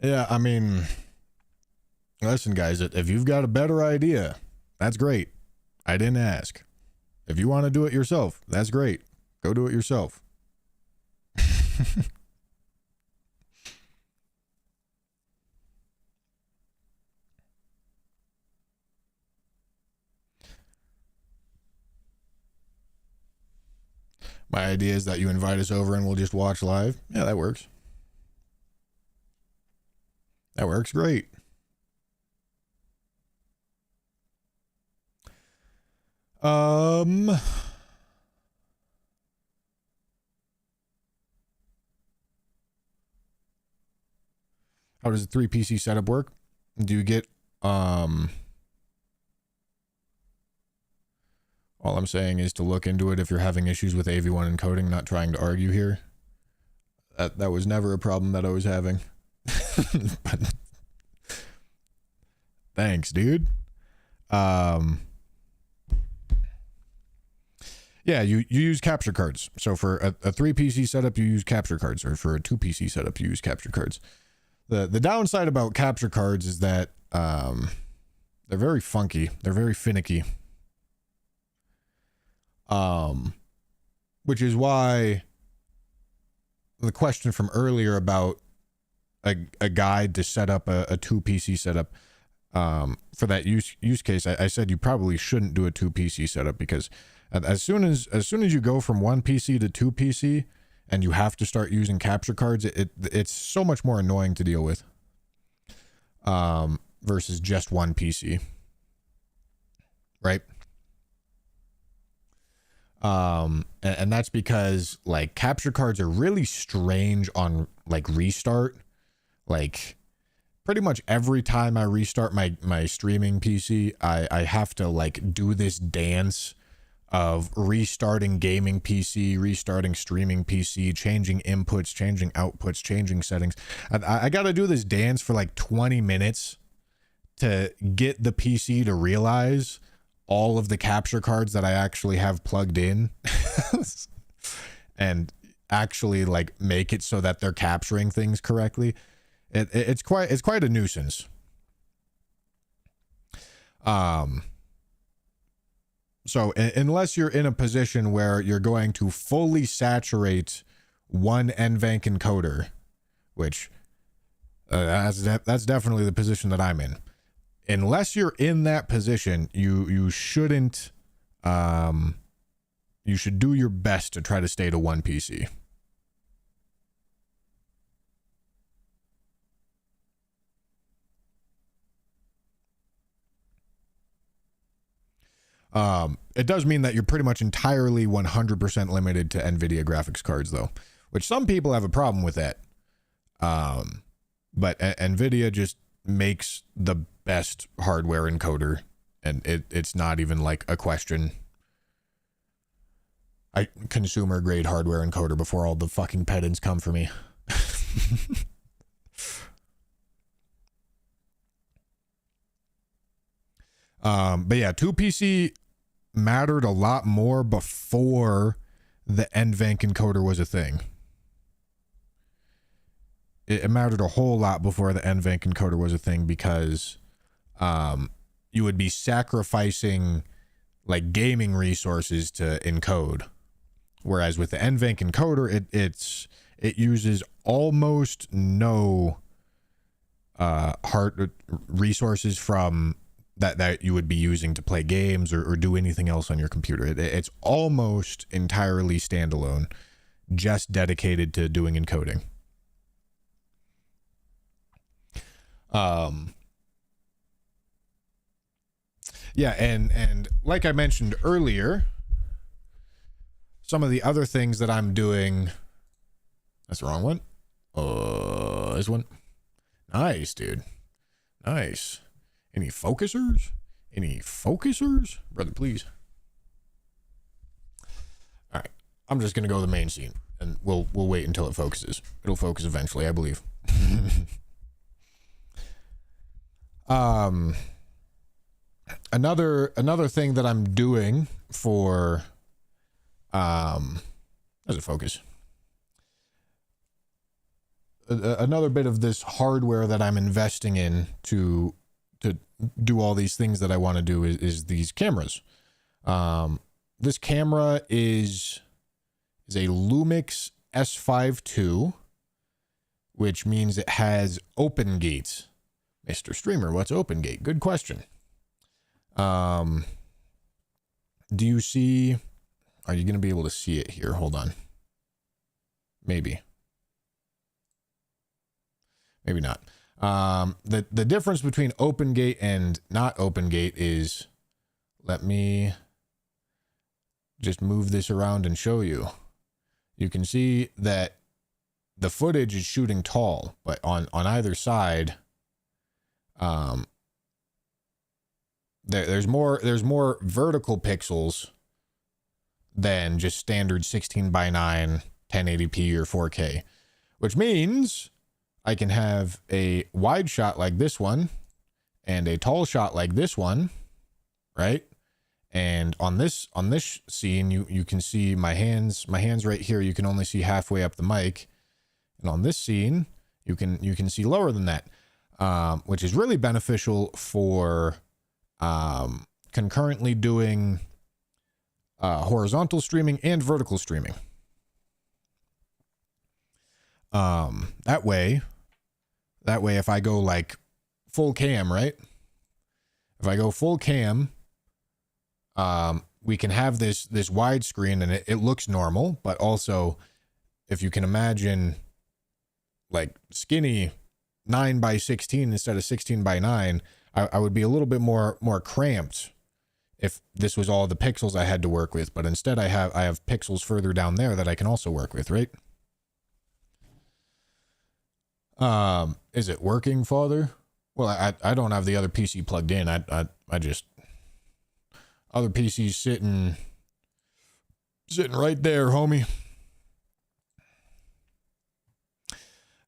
Yeah, I mean, listen, guys, if you've got a better idea, that's great. I didn't ask. If you want to do it yourself, that's great. Go do it yourself. My idea is that you invite us over and we'll just watch live. Yeah, that works. That works great. How does a 3 PC setup work? Do you get all I'm saying is to look into it if you're having issues with AV1 encoding, not trying to argue here. That was never a problem that I was having. But thanks, dude. Yeah, you use capture cards. So for a 3 PC setup, you use capture cards, or for a 2 PC setup, you use capture cards. The downside about capture cards is that they're very funky. They're very finicky. Which is why the question from earlier about a guide to set up a 2 PC setup, for that use case, I said you probably shouldn't do a 2 PC setup, because as soon as you go from 1 PC to 2 PC and you have to start using capture cards, it's so much more annoying to deal with, versus just 1 PC, right? And that's because like capture cards are really strange on like restart. Like pretty much every time I restart my streaming PC, I have to like do this dance of restarting gaming PC, restarting streaming PC, changing inputs, changing outputs, changing settings. I got to do this dance for like 20 minutes to get the PC to realize all of the capture cards that I actually have plugged in and actually like make it so that they're capturing things correctly. It's quite a nuisance. So unless you're in a position where you're going to fully saturate one NVENC encoder, which that's definitely the position that I'm in. Unless you're in that position, you shouldn't. You should do your best to try to stay to 1 PC. It does mean that you're pretty much entirely 100% limited to NVIDIA graphics cards, though, which some people have a problem with that. But NVIDIA just makes the best hardware encoder, and it's not even like a question. I consumer grade hardware encoder before all the fucking pedants come for me. But yeah, 2 PC mattered a lot more before the NVENC encoder was a thing. It mattered a whole lot before the NVENC encoder was a thing, because you would be sacrificing like gaming resources to encode, whereas with the NVENC encoder, it uses almost no hard resources from that you would be using to play games or do anything else on your computer. It's almost entirely standalone, just dedicated to doing encoding. Yeah, and like I mentioned earlier, some of the other things that I'm doing. That's the wrong one. This one. Nice, dude. Nice. Any focusers? Any focusers? Brother, please. All right. I'm just going to go to the main scene, and we'll wait until it focuses. It'll focus eventually, I believe. Another thing that I'm doing for does it focus? Another bit of this hardware that I'm investing in to do all these things that I want to do is these cameras. This camera is a Lumix S5 II, which means it has open gates. Mr. Streamer, what's open gate? Good question. Do you see? Are you going to be able to see it here? Hold on. Maybe not. The difference between open gate and not open gate is, let me just move this around and show you. You can see that the footage is shooting tall, but on either side, there's more vertical pixels than just standard 16:9 1080p or 4K, which means I can have a wide shot like this one and a tall shot like this one, right? And on this scene, you can see my hands right here. You can only see halfway up the mic. And on this scene, you can see lower than that, which is really beneficial for concurrently doing horizontal streaming and vertical streaming. That way, if I go like full cam, right? If I go full cam, we can have this widescreen and it looks normal, but also if you can imagine like skinny 9:16 instead of 16:9, I would be a little bit more cramped if this was all the pixels I had to work with, but instead I have pixels further down there that I can also work with, right? Is it working, Father? Well, I don't have the other PC plugged in. I just other PC's sitting right there, homie.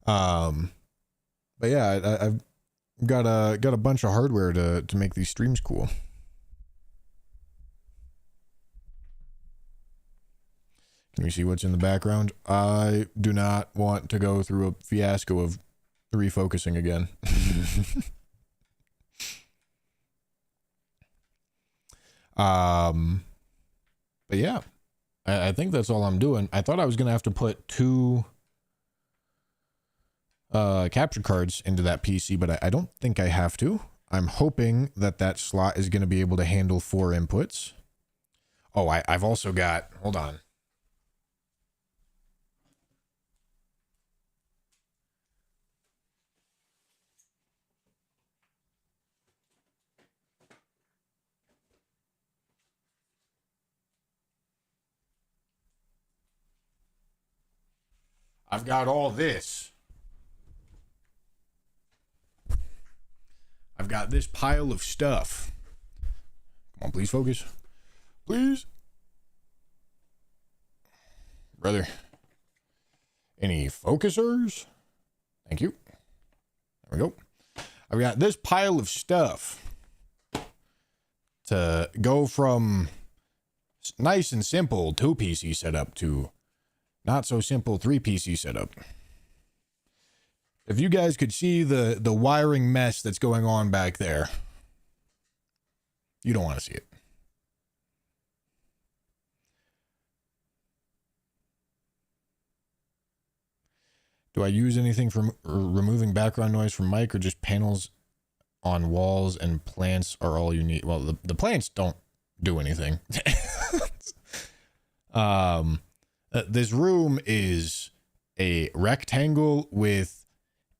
But yeah, I've got a bunch of hardware to make these streams cool. Can you see what's in the background? I do not want to go through a fiasco of refocusing again. But yeah, I think that's all I'm doing. I thought I was gonna have to put 2 capture cards into that PC, but I don't think I have to. I'm hoping that slot is going to be able to handle 4 inputs. Oh, I've also got, hold on. I've got all this. I've got this pile of stuff. Come on, please focus. Please. Brother. Any focusers? Thank you. There we go. I've got this pile of stuff to go from nice and simple 2 PC setup to not so simple 3 PC setup. If you guys could see the wiring mess that's going on back there, you don't want to see it. Do I use anything for removing background noise from mic, or just panels on walls and plants are all you need? Well, the plants don't do anything. This room is a rectangle with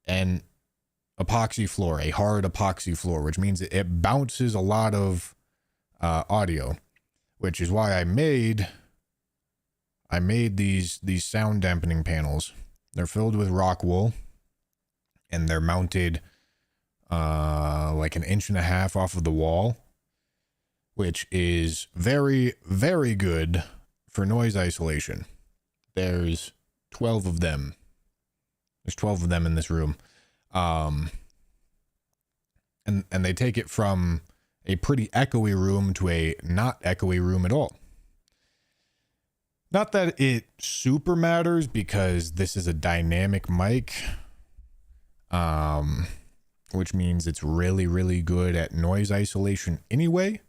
an epoxy floor, a hard epoxy floor, which means it bounces a lot of audio, which is why I made these sound dampening panels. They're filled with rock wool, and they're mounted like 1.5 inches off of the wall, which is very, very good for noise isolation. There's 12 of them. There's 12 of them in this room. And they take it from a pretty echoey room to a not echoey room at all. Not that it super matters, because this is a dynamic mic, which means it's really, really good at noise isolation anyway.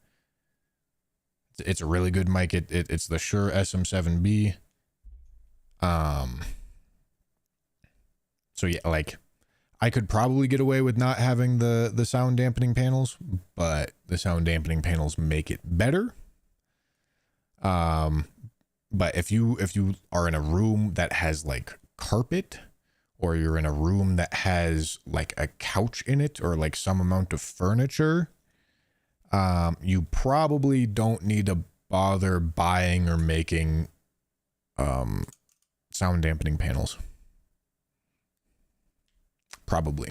It's a really good mic. It's the Shure SM7B. So yeah, like, I could probably get away with not having the sound dampening panels, but the sound dampening panels make it better. But if you are in a room that has like carpet, or you're in a room that has like a couch in it, or like some amount of furniture, you probably don't need to bother buying or making sound dampening panels. Probably.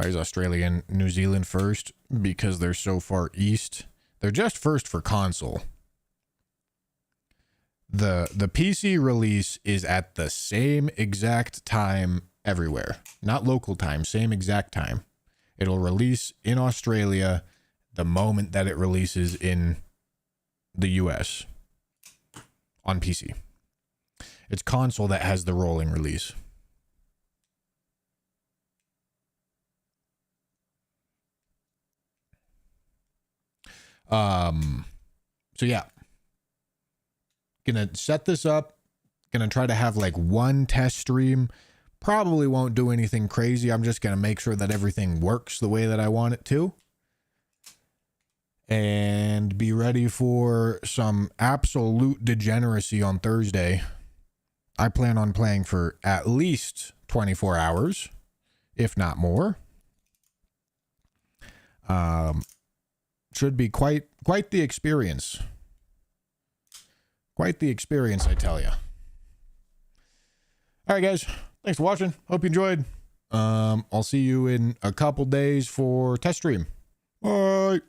Why is Australia and New Zealand first? Because they're so far east. They're just first for console. The PC release is at the same exact time everywhere. Not local time, same exact time. It'll release in Australia the moment that it releases in the US on PC. It's console that has the rolling release. So yeah. Gonna set this up. Gonna try to have like one test stream. Probably won't do anything crazy. I'm just gonna make sure that everything works the way that I want it to. And be ready for some absolute degeneracy on Thursday. I plan on playing for at least 24 hours, if not more. Should be quite the experience. Quite the experience, I tell you. All right, guys. Thanks for watching. Hope you enjoyed. I'll see you in a couple days for test stream. Bye.